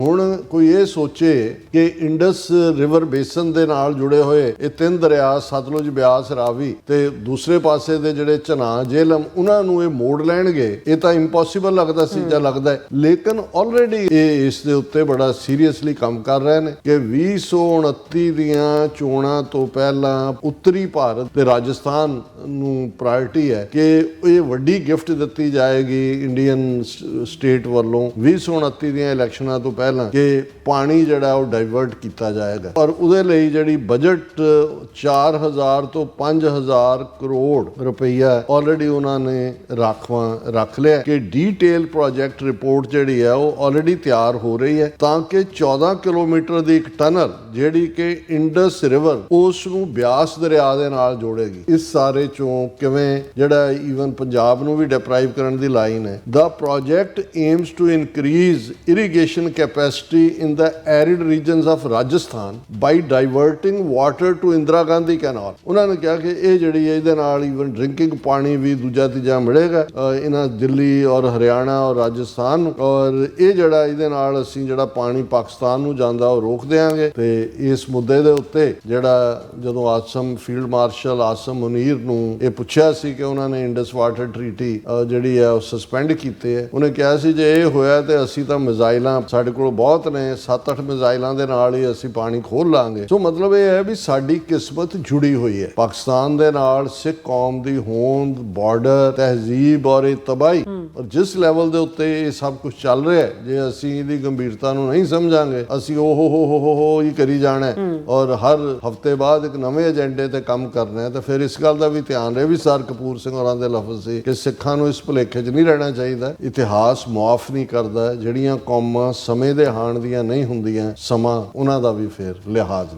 ਹੁਣ ਕੋਈ ਇਹ ਸੋਚੇ ਕਿ ਇੰਡਸ ਰਿਵਰ ਬੇਸਨ ਦੇ ਨਾਲ ਜੁੜੇ ਹੋਏ ਇਹ ਤਿੰਨ ਦਰਿਆ ਸਤਲੁਜ, ਬਿਆਸ, ਰਾਵੀ ਤੇ ਦੂਸਰੇ ਪਾਸੇ ਦੇ ਜਿਹੜੇ ਝਨਾਹ, ਜੇਹਲਮ, ਉਹਨਾਂ ਨੂੰ ਇਹ ਮੋੜ ਲੈਣਗੇ। ਇਹ ਤਾਂ ਇੰਪੋਸੀਬਲ ਲੱਗਦਾ ਸੀ ਜਾਂ ਲੱਗਦਾ ਹੈ, ਲੇਕਿਨ ਆਲਰੇਡੀ ਇਹ ਇਸ ਦੇ ਉੱਤੇ ਬੜਾ ਸੀਰੀਅਸਲੀ ਕੰਮ ਕਰ ਰਹੇ ਨੇ ਕਿ 2029 ਦੀਆਂ ਚੋਣਾਂ ਤੋਂ ਪਹਿਲਾਂ ਉੱਤਰੀ ਭਾਰਤ ਤੇ ਰਾਜਸਥਾਨ ਨੂੰ ਪ੍ਰਾਇੋਰਟੀ ਹੈ ਕਿ ਇਹ ਵੱਡੀ ਗਿਫਟ ਦਿੱਤੀ ਜਾਏਗੀ ਇੰਡੀਅਨ ਸਟੇਟ ਵੱਲੋਂ 2029 ਦੀਆਂ ਇਲੈਕਸ਼ਨਾਂ ਤੋਂ ਕਿ ਪਾਣੀ ਜਿਹੜਾ ਉਹ ਡਾਇਵਰਟ ਕੀਤਾ ਜਾਏਗਾ। ਔਰ ਉਹਦੇ ਲਈ ਜਿਹੜੀ ਬਜਟ 4000 ਤੋਂ 5000 ਕਰੋੜ ਰੁਪਈਆ ਆਲਰੇਡੀ ਉਹਨਾਂ ਨੇ ਰੱਖ ਲਿਆ ਕਿ ਡੀਟੇਲ ਪ੍ਰੋਜੈਕਟ ਰਿਪੋਰਟ ਜਿਹੜੀ ਹੈ ਉਹ ਆਲਰੇਡੀ ਤਿਆਰ ਹੋ ਰਹੀ ਹੈ ਤਾਂ ਕਿ 14 ਕਿਲੋਮੀਟਰ ਦੀ ਇੱਕ ਟਨਲ ਜਿਹੜੀ ਕਿ ਇੰਡਸ ਰਿਵਰ ਉਸ ਨੂੰ ਬਿਆਸ ਦਰਿਆ ਦੇ ਨਾਲ ਜੋੜੇਗੀ। ਇਸ ਸਾਰੇ ਚੋਂ ਕਿਵੇਂ ਜਿਹੜਾ ਈਵਨ ਪੰਜਾਬ ਨੂੰ ਵੀ ਡਿਪਰਾਈਵ ਕਰਨ ਦੀ ਲਾਈਨ ਹੈ। ਦਾ project aims to increase irrigation capacity in the arid regions of Rajasthan by diverting water to Indira Gandhi Canal। ਉਹਨਾਂ ਨੇ ਕਿਹਾ ਕਿ ਇਹ ਜਿਹੜੀ ਹੈ ਇਹਦੇ ਨਾਲ ਈਵਨ ਡਰਿੰਕਿੰਗ ਪਾਣੀ ਵੀ ਦੂਜਾ ਤੀਜਾ ਮਿਲੇਗਾ ਇਹਨਾਂ ਦਿੱਲੀ ਔਰ ਹਰਿਆਣਾ ਔਰ ਰਾਜਸਥਾਨ ਨੂੰ, ਔਰ ਇਹ ਜਿਹੜਾ ਇਹਦੇ ਨਾਲ ਅਸੀਂ ਜਿਹੜਾ ਪਾਣੀ ਪਾਕਿਸਤਾਨ ਨੂੰ ਜਾਂਦਾ ਉਹ ਰੋਕ ਦਿਆਂਗੇ। ਤੇ ਇਸ ਮੁੱਦੇ ਦੇ ਉੱਤੇ ਜਿਹੜਾ ਜਦੋਂ awesome field marshal awesome Munir ਨੂੰ ਇਹ ਪੁੱਛਿਆ ਸੀ ਕਿ ਉਹਨਾਂ ਨੇ ਇੰਡਸ ਵਾਟਰ ਟ੍ਰੀਟੀ ਜਿਹੜੀ ਹੈ ਉਹ ਸਸਪੈਂਡ ਕੀਤੇ ਹੈ, ਉਹਨੇ ਕਿਹਾ ਸੀ ਜੇ ਇਹ ਹੋਇਆ ਤੇ ਅਸੀਂ ਤਾਂ ਮਿਜ਼ਾਈਲਾਂ ਸਾਡੇ ਕੋਲ ਬਹੁਤ ਨੇ, 7-8 ਮਿਜ਼ਾਈਲਾਂ ਦੇ ਨਾਲ ਹੀ ਅਸੀਂ ਪਾਣੀ ਖੋਲ ਲਾਂਗੇ। ਸੋ ਮਤਲਬ ਇਹ ਹੈ ਵੀ ਸਾਡੀ ਕਿਸਮਤ ਜੁੜੀ ਹੋਈ ਹੈ ਪਾਕਿਸਤਾਨ ਦੇ ਨਾਲ। ਸਿੱਖ ਕੌਮ ਦੀ ਹੋਂਦ, ਬਾਰਡਰ, ਤਹਿਜ਼ੀਬ ਔਰ ਇਹ ਤਬਾਹੀ ਔਰ ਜਿਸ ਲੈਵਲ ਦੇ ਉੱਤੇ ਇਹ ਸਭ ਕੁਝ ਚੱਲ ਰਿਹਾ ਹੈ, ਜੇ ਅਸੀਂ ਇਹਦੀ ਗੰਭੀਰਤਾ ਨੂੰ ਨਹੀਂ ਸਮਝਾਂਗੇ, ਅਸੀਂ ਹੋ ਹੀ ਕਰੀ ਜਾਣਾ ਔਰ ਹਰ ਹਫਤੇ ਬਾਅਦ ਇੱਕ ਨਵੇਂ ਏਜੰਡੇ ਤੇ ਕੰਮ ਕਰਨਾ ਹੈ, ਤਾਂ ਫਿਰ ਇਸ ਗੱਲ ਦਾ ਵੀ ਧਿਆਨ ਰਹੇ ਵੀ ਸਰ ਕਪੂਰ ਸਿੰਘ ਹੋਰਾਂ ਦੇ ਲਫ਼ਜ਼ ਸੀ ਕਿ ਸਿੱਖਾਂ ਨੂੰ ਇਸ ਭੁਲੇਖੇ 'ਚ ਨਹੀਂ ਰਹਿਣਾ ਚਾਹੀਦਾ। ਇਤਿਹਾਸ ਮੁਆਫ ਨਹੀਂ ਕਰਦਾ, ਜਿਹੜੀਆਂ ਕੌਮਾਂ ਸਮੇਂ ਦੇ ਹਾਣ ਦੀਆਂ ਨਹੀਂ ਹੁੰਦੀਆਂ, ਸਮਾਂ ਉਹਨਾਂ ਦਾ ਵੀ ਫਿਰ ਲਿਹਾਜ਼